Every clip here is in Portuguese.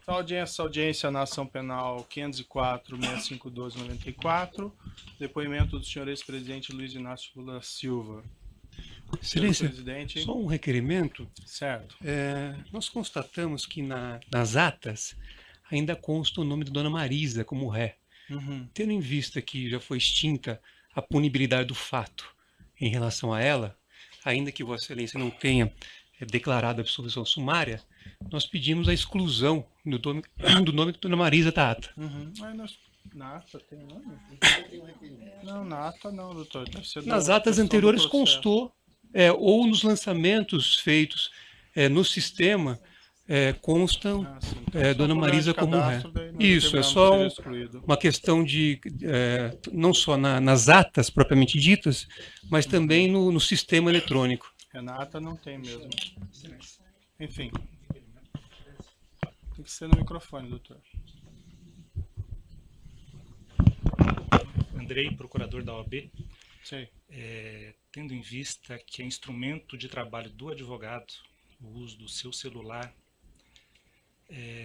Então, audiência na ação penal 504-652-94, depoimento do senhor ex-presidente Luiz Inácio Lula Silva. Excelência, presidente. só um requerimento. Certo. Nós constatamos que nas atas ainda consta o nome da dona Marisa como ré. Tendo em vista que já foi extinta a punibilidade do fato em relação a ela, ainda que Vossa Excelência não tenha declarado a absolvição sumária, nós pedimos a exclusão do nome da dona Marisa da ata. Na ata tem nome? Não, na ata não, doutor. Nas atas anteriores constou, ou nos lançamentos feitos no sistema, constam Dona Marisa como ré. Isso, é só uma questão de, não só nas atas propriamente ditas, mas também no sistema eletrônico. Na ata não tem mesmo. Enfim. Tem que ser no microfone, doutor. Andrei, procurador da OAB. Sim. Tendo em vista que é instrumento de trabalho do advogado o uso do seu celular,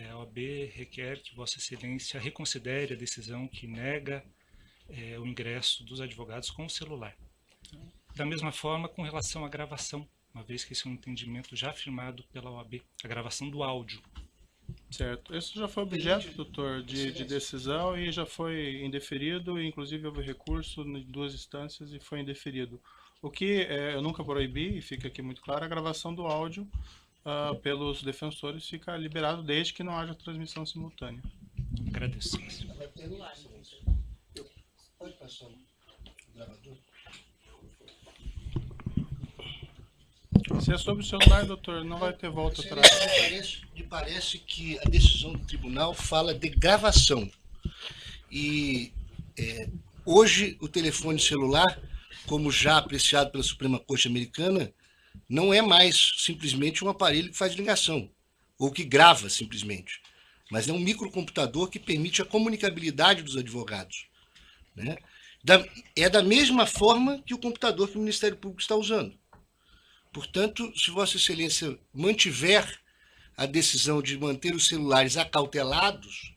a OAB requer que Vossa Excelência reconsidere a decisão que nega o ingresso dos advogados com o celular. Da mesma forma, com relação à gravação, uma vez que esse é um entendimento já afirmado pela OAB, a gravação do áudio. Certo. Isso já foi objeto, doutor, de decisão e já foi indeferido, e inclusive houve recurso em 2 instâncias e foi indeferido. O que eu nunca proibi, e fica aqui muito claro, a gravação do áudio pelos defensores fica liberado desde que não haja transmissão simultânea. Agradeço. Pode passar o gravador? Se é sobre o celular, doutor, não vai ter volta atrás. Me parece que a decisão do tribunal fala de gravação. E hoje o telefone celular, como já apreciado pela Suprema Corte Americana, não é mais simplesmente um aparelho que faz ligação, ou que grava simplesmente, mas é um microcomputador que permite a comunicabilidade dos advogados, né? É da mesma forma que o computador que o Ministério Público está usando. Portanto, se Vossa Excelência mantiver a decisão de manter os celulares acautelados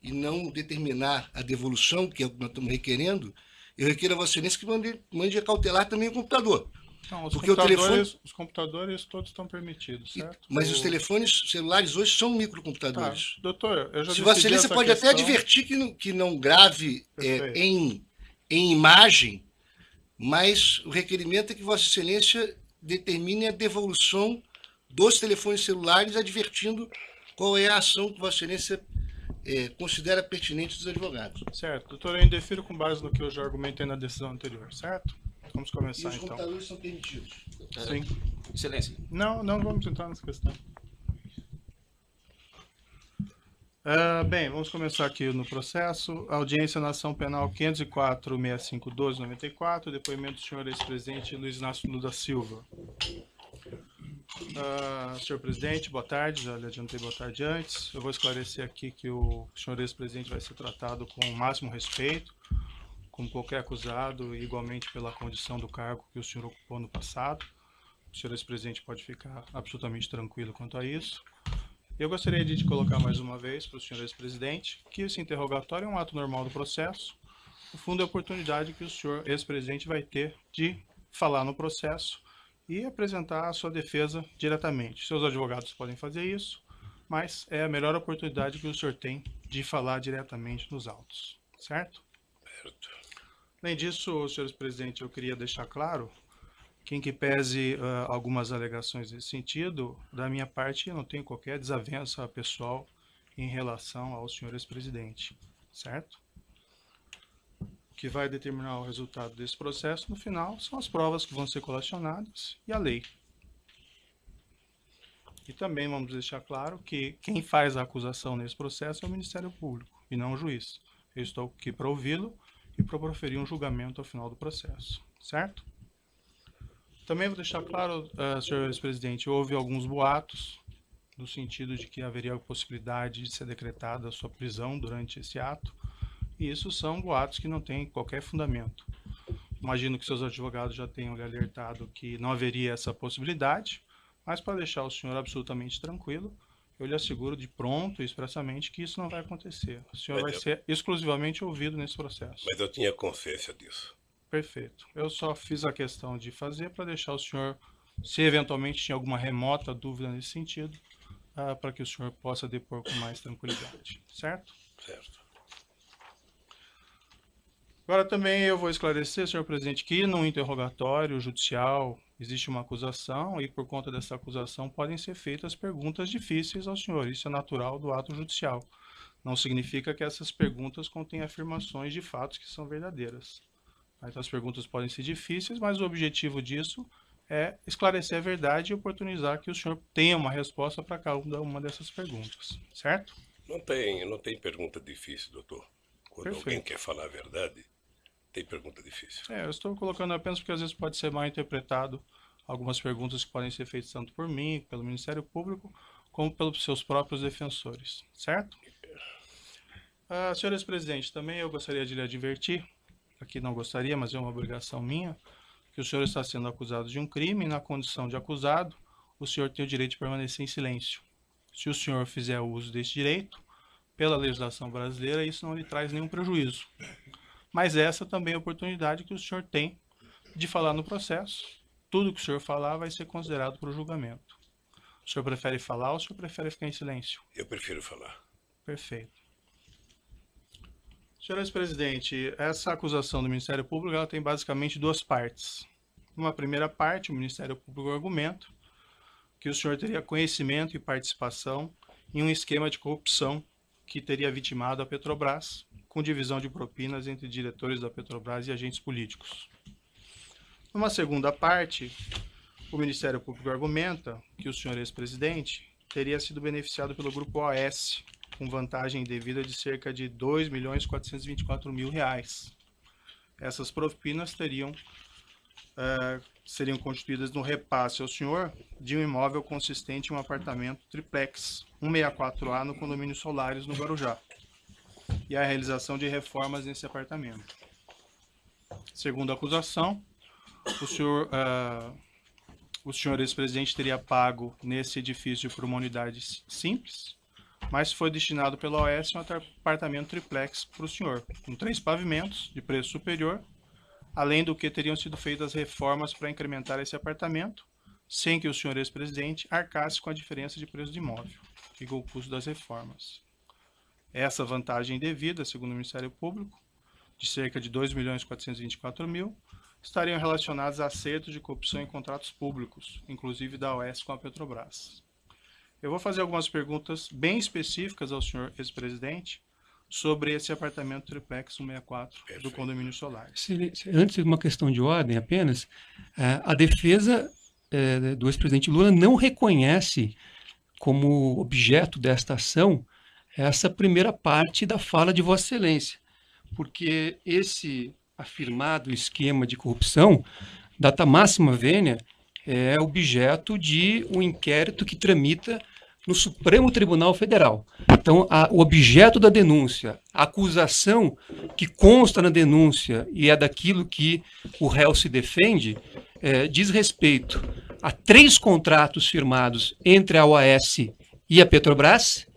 e não determinar a devolução, que é o que nós estamos requerendo, eu requeiro a Vossa Excelência que mande acautelar também o computador. Não, porque os computadores todos estão permitidos, certo? Mas os telefones celulares hoje são microcomputadores. Tá, doutor, eu já Se Vossa Excelência pode até advertir que não grave em imagem, mas o requerimento é que Vossa Excelência determine a devolução dos telefones celulares, advertindo qual é a ação que Vossa Excelência considera pertinente dos advogados. Certo. Doutor, eu indefiro com base no que eu já argumentei na decisão anterior, certo? Vamos começar, então. E os computadores são permitidos? Sim. Excelência. Não vamos entrar nessa questão. Bem, vamos começar aqui no processo. Audiência na ação penal 504-652-94, depoimento do senhor ex-presidente Luiz Inácio Lula Silva. Senhor presidente, boa tarde, já lhe adiantei boa tarde antes. Eu vou esclarecer aqui que o senhor ex-presidente vai ser tratado com o máximo respeito, como qualquer acusado, e igualmente pela condição do cargo que o senhor ocupou no passado. O senhor ex-presidente pode ficar absolutamente tranquilo quanto a isso. Eu gostaria de colocar mais uma vez para o senhor ex-presidente que esse interrogatório é um ato normal do processo. No fundo, é a oportunidade que o senhor ex-presidente vai ter de falar no processo e apresentar a sua defesa diretamente. Seus advogados podem fazer isso, mas é a melhor oportunidade que o senhor tem de falar diretamente nos autos, certo? Certo. Além disso, senhor ex-presidente, eu queria deixar claro que, em que pese algumas alegações nesse sentido, da minha parte eu não tenho qualquer desavença pessoal em relação ao senhor ex-presidente, certo? O que vai determinar o resultado desse processo, no final, são as provas que vão ser colacionadas e a lei. E também vamos deixar claro que quem faz a acusação nesse processo é o Ministério Público e não o juiz. Eu estou aqui para ouvi-lo e para proferir um julgamento ao final do processo, certo? Também vou deixar claro, senhor ex-presidente, houve alguns boatos no sentido de que haveria a possibilidade de ser decretada a sua prisão durante esse ato, e isso são boatos que não têm qualquer fundamento. Imagino que seus advogados já tenham lhe alertado que não haveria essa possibilidade, mas para deixar o senhor absolutamente tranquilo, eu lhe asseguro de pronto e expressamente que isso não vai acontecer. O senhor vai ser exclusivamente ouvido nesse processo. Mas eu tinha consciência disso. Perfeito. Eu só fiz a questão de fazer para deixar o senhor, se eventualmente tinha alguma remota dúvida nesse sentido, para que o senhor possa depor com mais tranquilidade. Certo? Certo. Agora também eu vou esclarecer, senhor presidente, que no interrogatório judicial existe uma acusação e por conta dessa acusação podem ser feitas perguntas difíceis ao senhor. Isso é natural do ato judicial. Não significa que essas perguntas contêm afirmações de fatos que são verdadeiras. Então as perguntas podem ser difíceis, mas o objetivo disso é esclarecer a verdade e oportunizar que o senhor tenha uma resposta para cada uma dessas perguntas, certo? Não tem pergunta difícil, doutor. Quando alguém quer falar a verdade, tem pergunta difícil. Eu estou colocando apenas porque às vezes pode ser mal interpretado algumas perguntas que podem ser feitas tanto por mim, pelo Ministério Público, como pelos seus próprios defensores, certo? Senhor ex-presidente, também eu gostaria de lhe advertir, aqui não gostaria, mas é uma obrigação minha, que o senhor está sendo acusado de um crime e na condição de acusado, o senhor tem o direito de permanecer em silêncio. Se o senhor fizer uso desse direito, pela legislação brasileira, isso não lhe traz nenhum prejuízo. Mas essa também é a oportunidade que o senhor tem de falar no processo. Tudo que o senhor falar vai ser considerado para o julgamento. O senhor prefere falar ou o senhor prefere ficar em silêncio? Eu prefiro falar. Perfeito. Senhor ex-presidente, essa acusação do Ministério Público ela tem basicamente duas partes. Numa primeira parte, o Ministério Público argumenta que o senhor teria conhecimento e participação em um esquema de corrupção que teria vitimado a Petrobras, com divisão de propinas entre diretores da Petrobras e agentes políticos. Numa segunda parte, o Ministério Público argumenta que o senhor ex-presidente teria sido beneficiado pelo Grupo OAS, com vantagem devida de cerca de R$ 2.424.000. Essas propinas seriam constituídas no repasse ao senhor de um imóvel consistente em um apartamento triplex 164A no condomínio Solares, no Guarujá, e a realização de reformas nesse apartamento. Segundo a acusação, o senhor ex-presidente teria pago nesse edifício por uma unidade simples, mas foi destinado pela OAS um apartamento triplex para o senhor, com 3 pavimentos de preço superior, além do que teriam sido feitas reformas para incrementar esse apartamento, sem que o senhor ex-presidente arcasse com a diferença de preço de imóvel e com o custo das reformas. Essa vantagem devida, segundo o Ministério Público, de cerca de R$ 2.424.000, estariam relacionadas a acertos de corrupção em contratos públicos, inclusive da OAS com a Petrobras. Eu vou fazer algumas perguntas bem específicas ao senhor ex-presidente sobre esse apartamento triplex 164 do condomínio Solares. Antes de uma questão de ordem apenas, a defesa do ex-presidente Lula não reconhece como objeto desta ação essa primeira parte da fala de Vossa Excelência, porque esse afirmado esquema de corrupção, data máxima vênia, é objeto de um inquérito que tramita no Supremo Tribunal Federal. Então, o objeto da denúncia, a acusação que consta na denúncia e é daquilo que o réu se defende, diz respeito a 3 contratos firmados entre a OAS e a Petrobras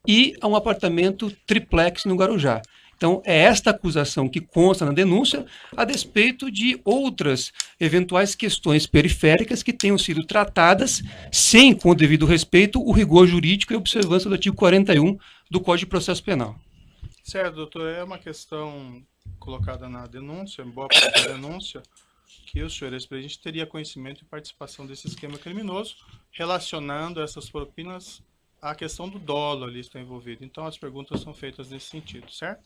e a um apartamento triplex no Guarujá. Então, é esta acusação que consta na denúncia, a despeito de outras eventuais questões periféricas que tenham sido tratadas sem, com o devido respeito, o rigor jurídico e observância do artigo 41 do Código de Processo Penal. Certo, doutor. É uma questão colocada na denúncia, em boa parte da denúncia, que o senhor ex-presidente teria conhecimento e participação desse esquema criminoso, relacionando essas propinas à questão do dolo ali está envolvido. Então, as perguntas são feitas nesse sentido, certo?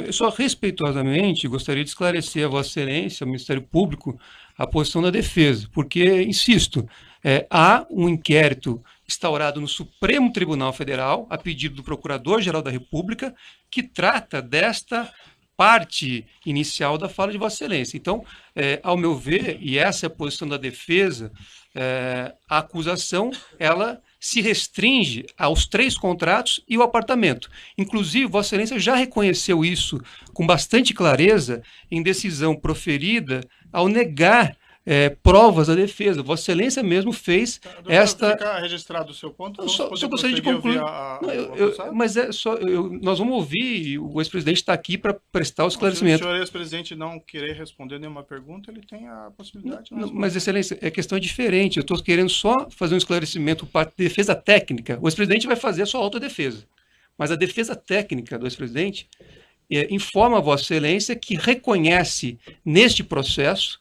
Eu só respeitosamente gostaria de esclarecer a Vossa Excelência, ao Ministério Público, a posição da defesa, porque, insisto, há um inquérito instaurado no Supremo Tribunal Federal, a pedido do Procurador-Geral da República, que trata desta parte inicial da fala de Vossa Excelência. Então, ao meu ver, e essa é a posição da defesa, a acusação, ela se restringe aos 3 contratos e o apartamento. Inclusive, Vossa Excelência já reconheceu isso com bastante clareza em decisão proferida ao negar provas da defesa. Vossa Excelência mesmo fez Doutor, esta... Fica registrado o seu ponto, vamos Só poder gostaria de prosseguir concluir. ouvir Não, o acusado? mas nós vamos ouvir, o ex-presidente está aqui para prestar o Se o esclarecimento. senhor ex-presidente não querer responder nenhuma pergunta, ele tem a possibilidade de Não, responder. mas, Excelência, a questão é diferente. Eu estou querendo só fazer um esclarecimento para defesa técnica. O ex-presidente vai fazer a sua autodefesa. Mas a defesa técnica do ex-presidente informa a Vossa Excelência que reconhece neste processo,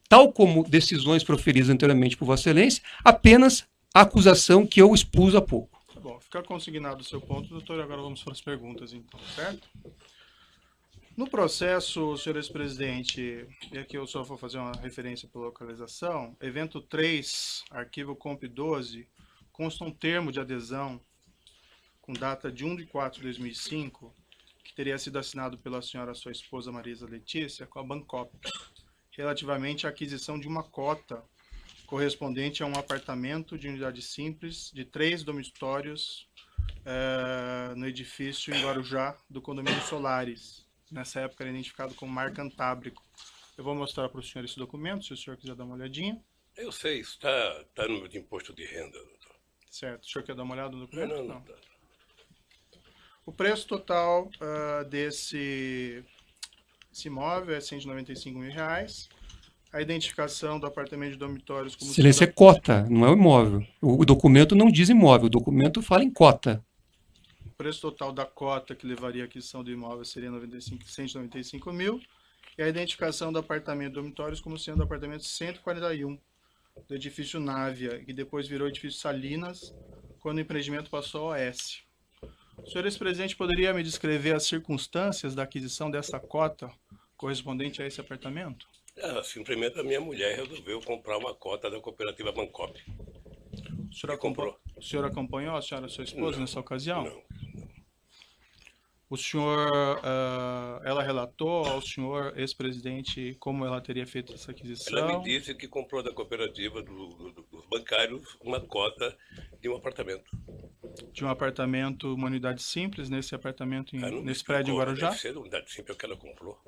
tal como decisões proferidas anteriormente por Vossa Excelência, apenas a acusação que eu expus há pouco. Tá bom, fica consignado o seu ponto, doutor. Agora vamos para as perguntas, então, certo? No processo, senhor ex-presidente, e aqui eu só vou fazer uma referência por localização, evento 3, arquivo comp 12, consta um termo de adesão com data de 1 de 4 de 2005, que teria sido assinado pela senhora sua esposa Marisa Letícia com a Bancop, relativamente à aquisição de uma cota correspondente a um apartamento de unidade simples de 3 dormitórios no edifício em Guarujá do condomínio Solares. Nessa época era identificado como Mar Cantábrico. Eu vou mostrar para o senhor esse documento, se o senhor quiser dar uma olhadinha. Eu sei, isso está no de imposto de renda, doutor. Certo. O senhor quer dar uma olhada no documento? Não. O preço total desse imóvel é R$ 195 mil. A identificação do apartamento de dormitórios como... Excelência, é cota, não é o imóvel. O documento não diz imóvel, o documento fala em cota. O preço total da cota que levaria à aquisição do imóvel seria 195 mil. E a identificação do apartamento de dormitórios como sendo o apartamento 141 do edifício Návia, que depois virou edifício Salinas, quando o empreendimento passou ao OS. O senhor ex-presidente poderia me descrever as circunstâncias da aquisição dessa cota correspondente a esse apartamento? Simplesmente a minha mulher resolveu comprar uma cota da cooperativa Bancop. O senhor acompanhou a senhora, sua esposa, nessa ocasião? Não. O senhor, ela relatou ao senhor ex-presidente como ela teria feito essa aquisição? Ela me disse que comprou da cooperativa dos bancários uma cota de um apartamento. De um apartamento, uma unidade simples, nesse apartamento, nesse prédio em Guarujá? Deve ser uma unidade simples que ela comprou.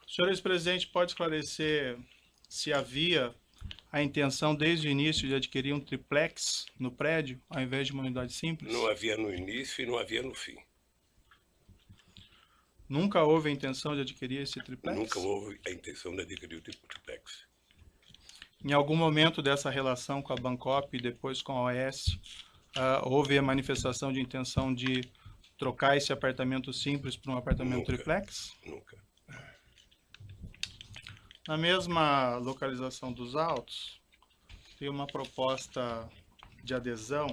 O senhor ex-presidente pode esclarecer se havia a intenção desde o início de adquirir um triplex no prédio, ao invés de uma unidade simples? Não havia no início e não havia no fim. Nunca houve a intenção de adquirir esse triplex? Nunca houve a intenção de adquirir o triplex. Em algum momento dessa relação com a Bancop e depois com a OS, houve a manifestação de intenção de trocar esse apartamento simples por um apartamento triplex? Nunca. Na mesma localização dos autos, tem uma proposta de adesão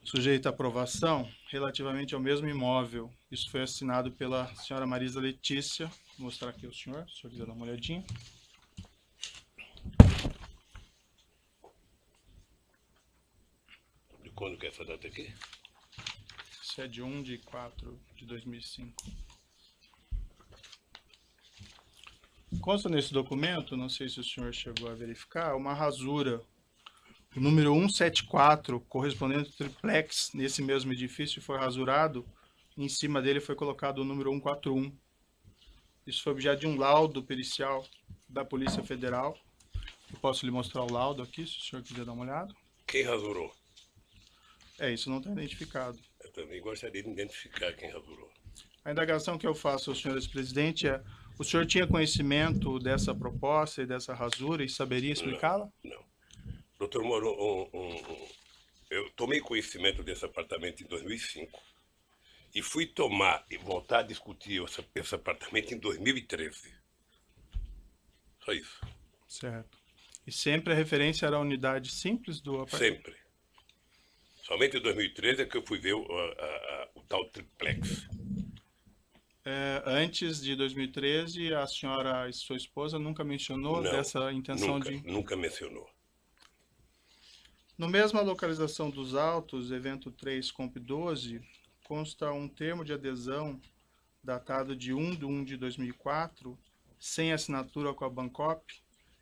sujeita à aprovação relativamente ao mesmo imóvel. Isso foi assinado pela senhora Marisa Letícia. Vou mostrar aqui ao senhor, se o senhor quiser dar uma olhadinha. De quando que é essa data aqui? Isso é de 1 de 4 de 2005. Consta nesse documento, não sei se o senhor chegou a verificar, uma rasura. O número 174, correspondente ao triplex, nesse mesmo edifício, foi rasurado. E em cima dele foi colocado o número 141. Isso foi objeto de um laudo pericial da Polícia Federal. Eu posso lhe mostrar o laudo aqui, se o senhor quiser dar uma olhada. Quem rasurou? Isso não está identificado. Eu também gostaria de identificar quem rasurou. A indagação que eu faço ao senhor ex-presidente é: o senhor tinha conhecimento dessa proposta e dessa rasura e saberia explicá-la? Não. Doutor Moro, eu tomei conhecimento desse apartamento em 2005 e fui voltar a discutir esse apartamento em 2013. Só isso. Certo. E sempre a referência era a unidade simples do apartamento? Sempre. Somente em 2013 é que eu fui ver o tal triplex. Antes de 2013, a senhora e sua esposa nunca mencionou dessa intenção Nunca mencionou. No mesma localização dos autos, evento 3, comp 12, consta um termo de adesão datado de 1 de 2004, sem assinatura com a Bancop,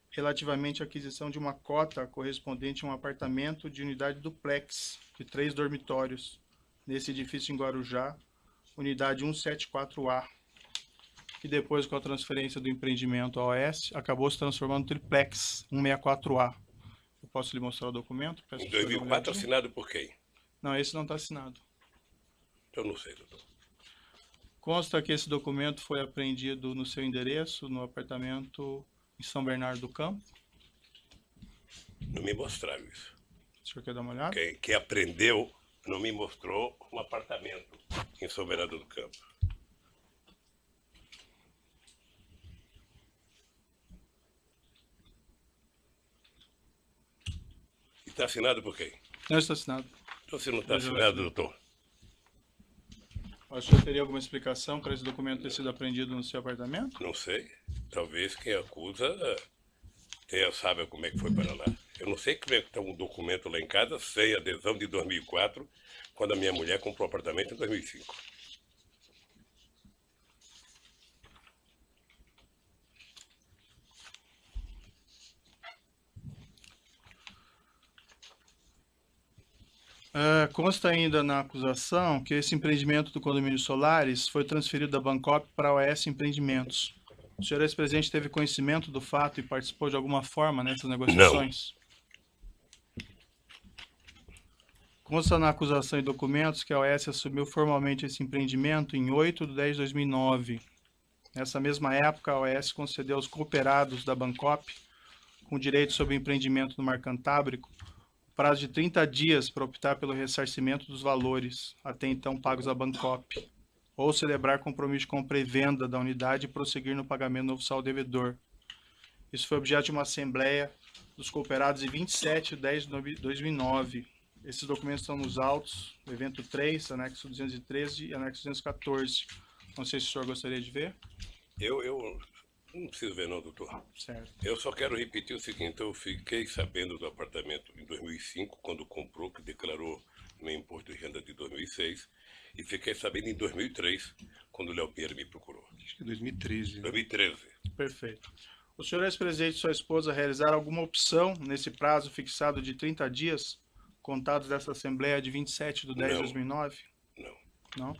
relativamente à aquisição de uma cota correspondente a um apartamento de unidade duplex, de 3 dormitórios, nesse edifício em Guarujá, unidade 174A, que depois, com a transferência do empreendimento ao OS, acabou se transformando no triplex 164A. Eu posso lhe mostrar o documento? Peço Em para o senhor dar uma 2004, olhadinha. assinado por quem? Não, esse não está assinado. Eu não sei, doutor. Consta que esse documento foi apreendido no seu endereço, no apartamento em São Bernardo do Campo. Não me mostraram isso. O senhor quer dar uma olhada? Quem aprendeu não me mostrou um apartamento em São Bernardo do Campo. E está assinado por quem? Não está assinado. Então, se não está Veja lá, assinado, senhor. doutor, O senhor teria alguma explicação para esse documento ter sido apreendido no seu apartamento? não sei. Talvez quem acusa saiba como é que foi para lá. Eu não sei como é que está um documento lá em casa sem adesão de 2004, quando a minha mulher comprou o apartamento em 2005. Consta ainda na acusação que esse empreendimento do condomínio Solares foi transferido da Bancop para a OS Empreendimentos. O senhor ex-presidente teve conhecimento do fato e participou de alguma forma nessas negociações? Consta na acusação e documentos que a OS assumiu formalmente esse empreendimento em 8 de 10 de 2009. Nessa mesma época, a OS concedeu aos cooperados da Bancop, com direito sobre o empreendimento no Mar Cantábrico, prazo de 30 dias para optar pelo ressarcimento dos valores, até então pagos à Bancop, ou celebrar compromisso de compra e venda da unidade e prosseguir no pagamento do novo saldo devedor. Isso foi objeto de uma assembleia dos cooperados em 27 de 10 de 2009. Esses documentos estão nos autos, do evento 3, anexo 213 e anexo 214. Não sei se o senhor gostaria de ver. Eu não preciso ver não, doutor. Certo. Eu só quero repetir o seguinte, eu fiquei sabendo do apartamento em 2005, quando comprou, que declarou no imposto de renda de 2006, e fiquei sabendo em 2003, quando o Léo Pinheiro me procurou. Acho que é 2013. 2013. Perfeito. O senhor ex-presidente e sua esposa realizaram alguma opção nesse prazo fixado de 30 dias, contados dessa Assembleia de 27 de 10 de Não. 2009? Não. Não?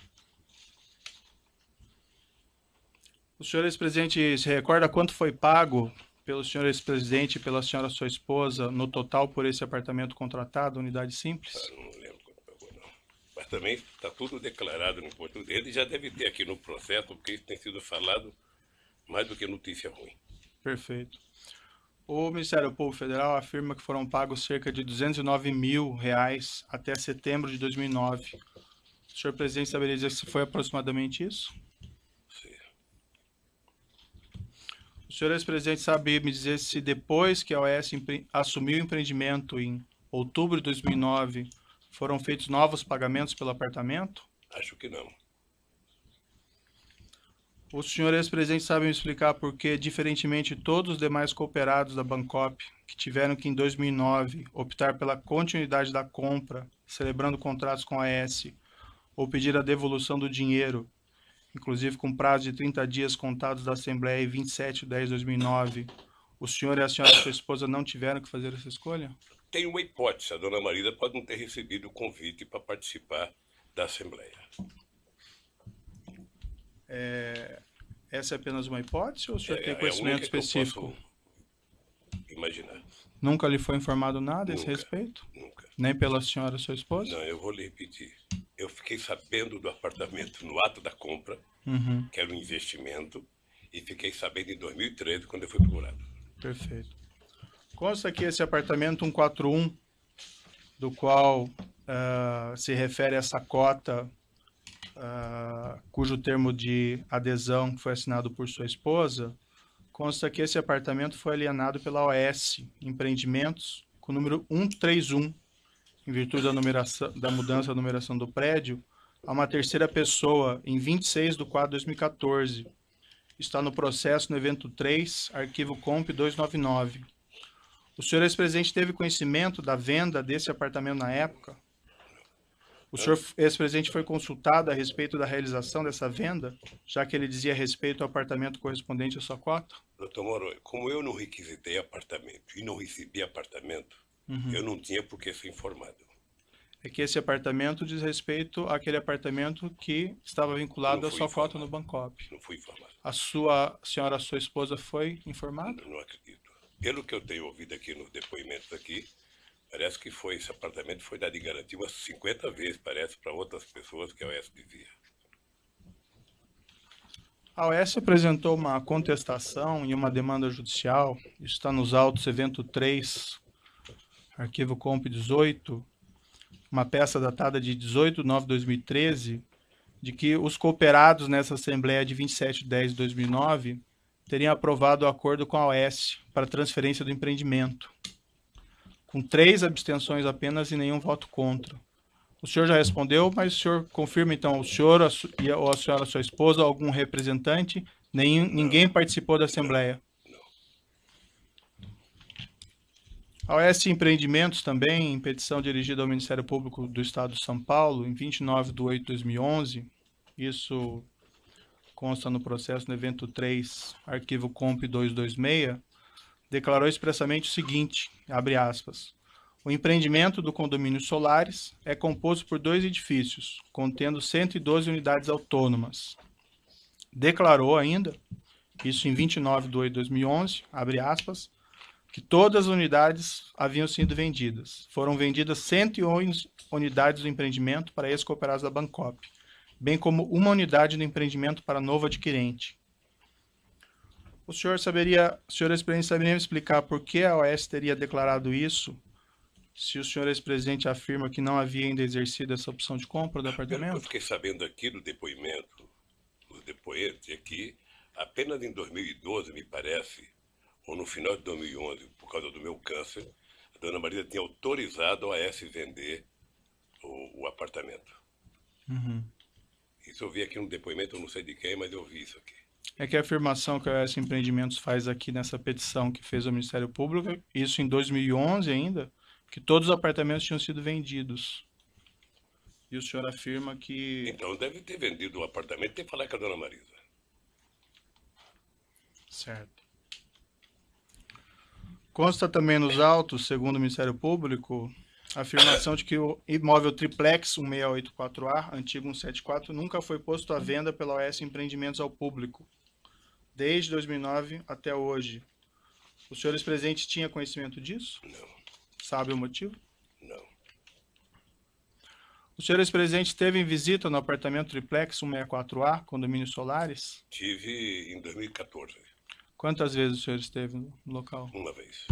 O senhor ex-presidente se recorda quanto foi pago pelo senhor ex-presidente e pela senhora sua esposa no total por esse apartamento contratado, unidade simples? Eu não lembro quanto pagou, não. Mas também está tudo declarado no imposto. Ele já deve ter aqui no processo, porque isso tem sido falado mais do que notícia ruim. Perfeito. O Ministério Público Federal afirma que foram pagos cerca de R$209 mil até setembro de 2009. O senhor presidente saberia dizer se foi aproximadamente isso? Sim. O senhor ex-presidente sabe me dizer se depois que a OS assumiu o empreendimento em outubro de 2009, foram feitos novos pagamentos pelo apartamento? Acho que não. O senhor ex-presidente sabe me explicar por que, diferentemente de todos os demais cooperados da Bancop, que tiveram que, em 2009, optar pela continuidade da compra, celebrando contratos com a AS, ou pedir a devolução do dinheiro, inclusive com prazo de 30 dias contados da Assembleia em 27 de 10 de 2009, o senhor e a senhora sua esposa não tiveram que fazer essa escolha? Tem uma hipótese, a dona Marida pode não ter recebido o convite para participar da Assembleia. Essa é apenas uma hipótese ou o senhor tem a conhecimento única que eu específico? posso imaginar. Nunca lhe foi informado nada a esse Nunca. respeito? Nunca. Nem pela senhora sua esposa? Não, eu vou lhe repetir. Eu fiquei sabendo do apartamento no ato da compra, Uhum, que era um investimento, e fiquei sabendo em 2013, quando eu fui procurado. perfeito. Consta que esse apartamento 141, do qual se refere a essa cota, cujo termo de adesão foi assinado por sua esposa, consta que esse apartamento foi alienado pela OS Empreendimentos, com o número 131, em virtude da mudança da numeração do prédio, a uma terceira pessoa, em 26 de 4 de 2014. Está no processo no evento 3, arquivo comp 299. O senhor ex-presidente teve conhecimento da venda desse apartamento na época? O senhor ex-presidente foi consultado a respeito da realização dessa venda, já que ele dizia respeito ao apartamento correspondente à sua cota? Doutor Moro, como eu não requisitei apartamento e não recebi apartamento, eu não tinha por que ser informado. É que esse apartamento diz respeito àquele apartamento que estava vinculado Não à fui sua cota informado. no Bancop. Não fui informado. A senhora, sua esposa, foi informada? Não acredito. Pelo que eu tenho ouvido aqui nos depoimentos aqui, parece que esse apartamento foi dado em garantia umas 50 vezes, parece, para outras pessoas que a OAS dizia. A OAS apresentou uma contestação e uma demanda judicial, isso está nos autos evento 3, arquivo comp 18, uma peça datada de 18/9/2013, de que os cooperados nessa Assembleia de 27/10/2009 teriam aprovado o acordo com a OAS para transferência do empreendimento, com 3 abstenções apenas e nenhum voto contra. O senhor já respondeu, mas o senhor confirma, então, o senhor ou a senhora, sua esposa, algum representante, ninguém participou da Assembleia? A OAS Empreendimentos também, em petição dirigida ao Ministério Público do Estado de São Paulo, em 29/8/2011, isso consta no processo no evento 3, arquivo comp 226, declarou expressamente o seguinte, abre aspas, o empreendimento do condomínio Solares é composto por 2 edifícios, contendo 112 unidades autônomas. Declarou ainda, isso em 29/8/2011, abre aspas, que todas as unidades haviam sido vendidas. Foram vendidas 111 unidades do empreendimento para ex-cooperados da Bancop, bem como uma unidade do empreendimento para novo adquirente. O senhor ex-presidente, saberia me explicar por que a OAS teria declarado isso, se o senhor ex-presidente afirma que não havia ainda exercido essa opção de compra do apartamento? Eu fiquei sabendo aqui do depoimento, do depoente aqui, apenas em 2012, me parece, ou no final de 2011, por causa do meu câncer, a dona Marisa tinha autorizado a OAS vender o apartamento. Uhum. Isso eu vi aqui no depoimento, eu não sei de quem, mas eu vi isso aqui. É que a afirmação que a OAS Empreendimentos faz aqui nessa petição que fez ao Ministério Público, isso em 2011 ainda, que todos os apartamentos tinham sido vendidos. E o senhor afirma que... Então deve ter vendido o apartamento e ter que falar com a dona Marisa. Certo. Consta também nos autos, segundo o Ministério Público, a afirmação de que o imóvel triplex 1684A, antigo 174, nunca foi posto à venda pela OAS Empreendimentos ao público, desde 2009 até hoje. O senhor ex-presidente tinha conhecimento disso? Não. Sabe o motivo? Não. O senhor ex-presidente esteve em visita no apartamento triplex 164A, condomínio Solares? Tive em 2014. Quantas vezes o senhor esteve no local? Uma vez.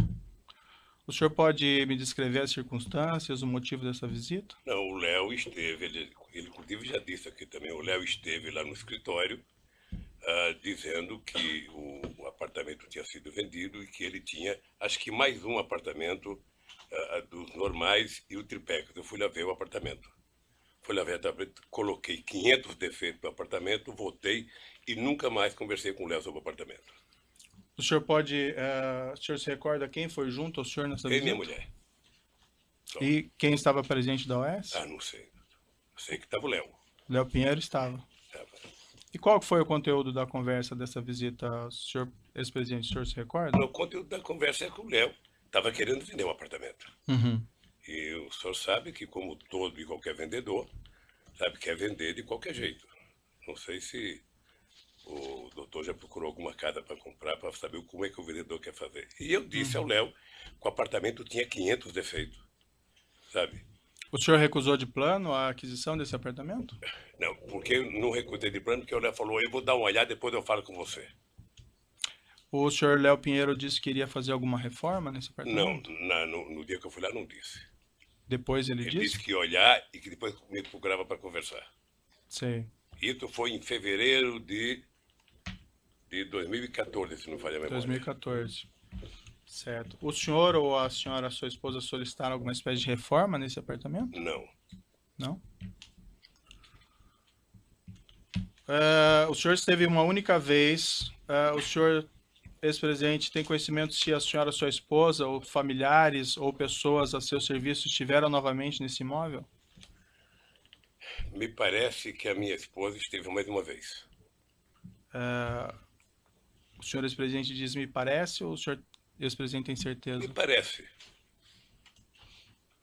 O senhor pode me descrever as circunstâncias, o motivo dessa visita? Não, o Léo esteve, ele inclusive já disse aqui também, o Léo esteve lá no escritório dizendo que o apartamento tinha sido vendido e que ele tinha, acho que mais um apartamento dos normais e o triplex. Eu fui lá ver o apartamento. Fui lá ver o apartamento, coloquei 500 defeitos no apartamento, voltei e nunca mais conversei com o Léo sobre o apartamento. O senhor o senhor se recorda quem foi junto ao senhor nessa E visita? minha mulher. Só. E quem estava presente da OAS? Não sei. Sei que estava o Léo. Léo Pinheiro estava. E qual foi o conteúdo da conversa dessa visita, senhor ex-presidente? O senhor se recorda? O conteúdo da conversa é que o Léo estava querendo vender um apartamento. Uhum. E o senhor sabe que, como todo e qualquer vendedor, sabe que quer vender de qualquer jeito. Não sei se o doutor já procurou alguma casa para comprar, para saber como é que o vendedor quer fazer. E eu disse ao Léo que o apartamento tinha 500 defeitos, sabe? O senhor recusou de plano a aquisição desse apartamento? Não, porque eu não recusei de plano, porque o Léo falou, eu vou dar uma olhada, depois eu falo com você. O senhor Léo Pinheiro disse que iria fazer alguma reforma nesse Não, apartamento? no dia que eu fui lá, não disse. Depois ele Ele disse? disse que ia olhar e que depois me procurava para conversar. Sei. Isso foi em fevereiro de 2014, se não falha a memória. 2014. Certo. O senhor ou a senhora, sua esposa, solicitaram alguma espécie de reforma nesse apartamento? Não. Não? O senhor esteve uma única vez. O senhor, ex-presidente, tem conhecimento se a senhora, sua esposa, ou familiares, ou pessoas a seu serviço estiveram novamente nesse imóvel? Me parece que a minha esposa esteve mais uma vez. O senhor, ex-presidente, diz me parece, ou o senhor, ex-presidente, tem certeza? Me parece.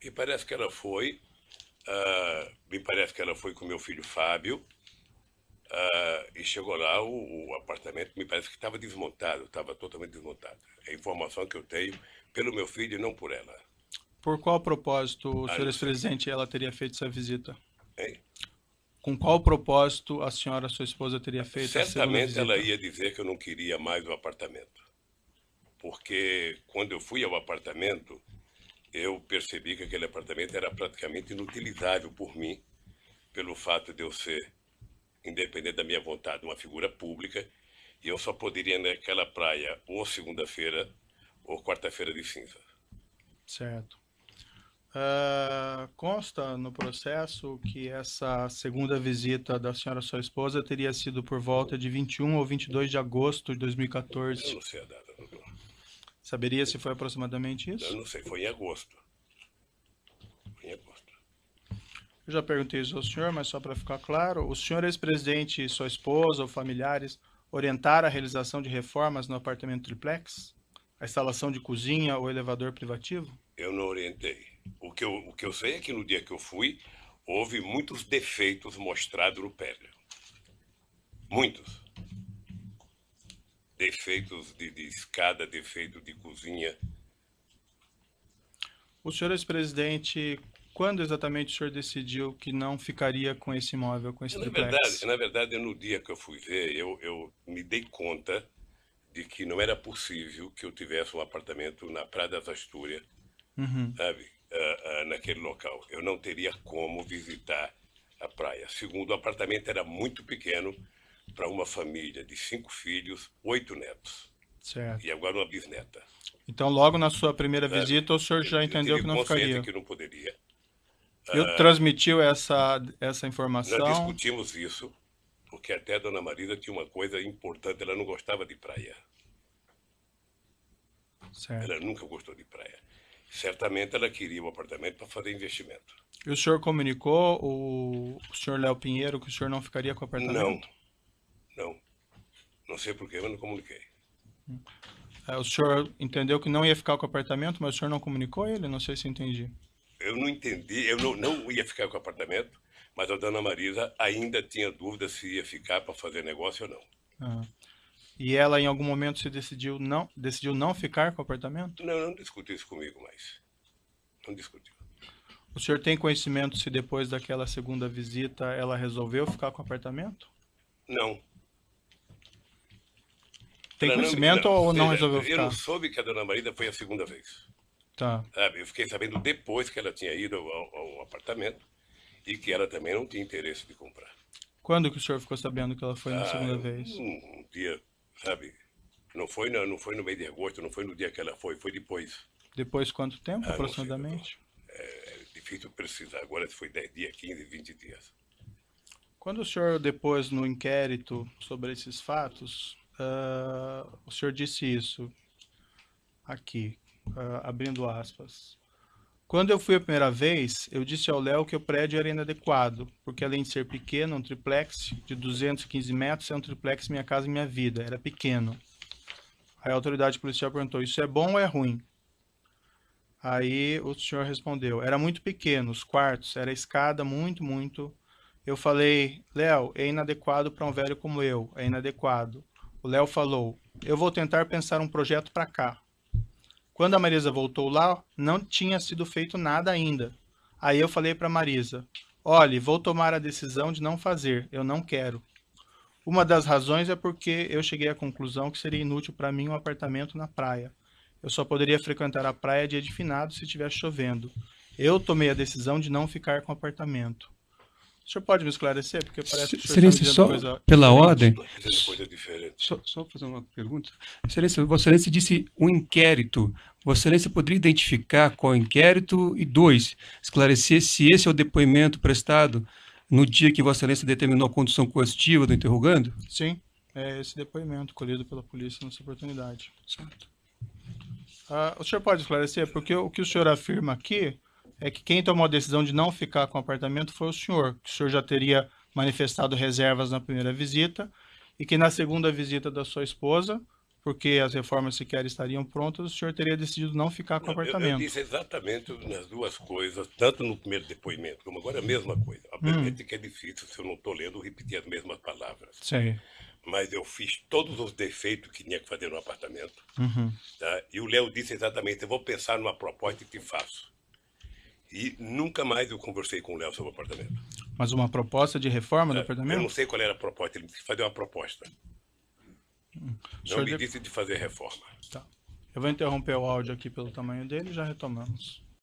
Me parece que ela foi. Me parece que ela foi com meu filho Fábio. E chegou lá, o apartamento me parece que estava desmontado, estava totalmente desmontado. É a informação que eu tenho pelo meu filho e não por ela. Por qual propósito, o senhor não sei. ex-presidente, ela teria feito essa visita? Hein? Com qual propósito a senhora, sua esposa, teria feito a segunda Certamente visita? ela ia dizer que eu não queria mais o apartamento. Porque quando eu fui ao apartamento, eu percebi que aquele apartamento era praticamente inutilizável por mim, pelo fato de eu ser, independente da minha vontade, uma figura pública, e eu só poderia ir naquela praia ou segunda-feira ou quarta-feira de cinza. Certo. Consta no processo que essa segunda visita da senhora, sua esposa, teria sido por volta de 21 ou 22 de agosto de Eu 2014. não sei a data, doutor. Saberia se foi aproximadamente Eu isso? não sei, foi em agosto. Foi em agosto. Eu já perguntei isso ao senhor, mas só para ficar claro, o senhor ex-presidente e sua esposa ou familiares orientaram a realização de reformas no apartamento triplex? A instalação de cozinha ou elevador privativo? Eu não orientei. O que eu sei é que no dia que eu fui, houve muitos defeitos mostrados no prédio. Muitos. Defeitos de escada, defeito de cozinha. O senhor ex-presidente, quando exatamente o senhor decidiu que não ficaria com esse imóvel, com esse triplex? Na verdade, no dia que eu fui ver, eu me dei conta de que não era possível que eu tivesse um apartamento na Praia das Astúrias, sabe, naquele local. Eu não teria como visitar a praia. Segundo, o apartamento era muito pequeno para uma família de 5 filhos, 8 netos. Certo. E agora uma bisneta. Então, logo na sua primeira sabe? visita, o senhor já entendeu que não ficaria. Que não poderia. Eu transmitiu essa Nós informação. discutimos isso, porque até a dona Marisa tinha uma coisa importante, ela não gostava de praia. Certo. Ela nunca gostou de praia. Certamente ela queria um apartamento para fazer investimento. E o senhor comunicou o senhor Léo Pinheiro que o senhor não ficaria com o apartamento? Não. Não sei por que, mas não comuniquei. O senhor entendeu que não ia ficar com o apartamento, mas o senhor não comunicou ele? Não sei se entendi. Eu não entendi, eu não ia ficar com o apartamento, mas a dona Marisa ainda tinha dúvida se ia ficar para fazer negócio ou não. E ela, em algum momento, decidiu não ficar com o apartamento? Não discutiu isso comigo mais. Não discutiu. O senhor tem conhecimento se depois daquela segunda visita ela resolveu ficar com o apartamento? Não. Tem conhecimento ou não resolveu Eu ficar? não soube que a dona Marisa foi a segunda vez. Tá. Sabe? Eu fiquei sabendo depois que ela tinha ido ao apartamento e que ela também não tinha interesse de comprar. Quando que o senhor ficou sabendo que ela foi na segunda vez? Um dia, sabe? Não foi no mês de agosto, não foi no dia que ela foi depois. Depois de quanto tempo, não sei, aproximadamente? É difícil precisar. Agora se foi 10 dias, 15, 20 dias. Quando o senhor depois no inquérito sobre esses fatos, o senhor disse isso aqui, abrindo aspas. Quando eu fui a primeira vez, eu disse ao Léo que o prédio era inadequado, porque além de ser pequeno, um triplex de 215 metros é um triplex Minha Casa Minha Vida, era pequeno. Aí a autoridade policial perguntou, isso é bom ou é ruim? Aí o senhor respondeu, era muito pequeno, os quartos, era escada muito. Eu falei, Léo, é inadequado para um velho como eu, é inadequado. O Léo falou, eu vou tentar pensar um projeto para cá. Quando a Marisa voltou lá, não tinha sido feito nada ainda. Aí eu falei para a Marisa, olhe, vou tomar a decisão de não fazer, eu não quero. Uma das razões é porque eu cheguei à conclusão que seria inútil para mim um apartamento na praia. Eu só poderia frequentar a praia dia de finados se estivesse chovendo. Eu tomei a decisão de não ficar com o apartamento. O senhor pode me esclarecer? Porque parece que o senhor está dizendo coisa pela diferente. ordem. Coisa diferente. Só fazer uma pergunta. Excelência, Vossa Excelência disse um inquérito. Vossa Excelência poderia identificar qual inquérito? E 2, esclarecer se esse é o depoimento prestado no dia que Vossa Excelência determinou a condução coercitiva do interrogando? Sim, é esse depoimento colhido pela polícia nessa oportunidade. Certo. O senhor pode esclarecer? Porque o que o senhor afirma aqui é que quem tomou a decisão de não ficar com o apartamento foi o senhor, que o senhor já teria manifestado reservas na primeira visita e que na segunda visita da sua esposa, porque as reformas sequer estariam prontas, o senhor teria decidido não ficar com o Eu apartamento. disse exatamente nas duas coisas, tanto no primeiro depoimento como agora a mesma coisa. Obviamente que é difícil, se eu não estou lendo, repetir as mesmas palavras. Sei. Mas eu fiz todos os defeitos que tinha que fazer no apartamento. Uhum. Tá? E o Léo disse exatamente, eu vou pensar numa proposta e te faço. E nunca mais eu conversei com o Léo sobre o apartamento. Mas uma proposta de reforma do Eu não apartamento? sei qual era a proposta, ele disse que fazer uma proposta. Não senhor me de- disse de fazer reforma. Tá. Eu vou interromper o áudio aqui pelo tamanho dele e já retomamos.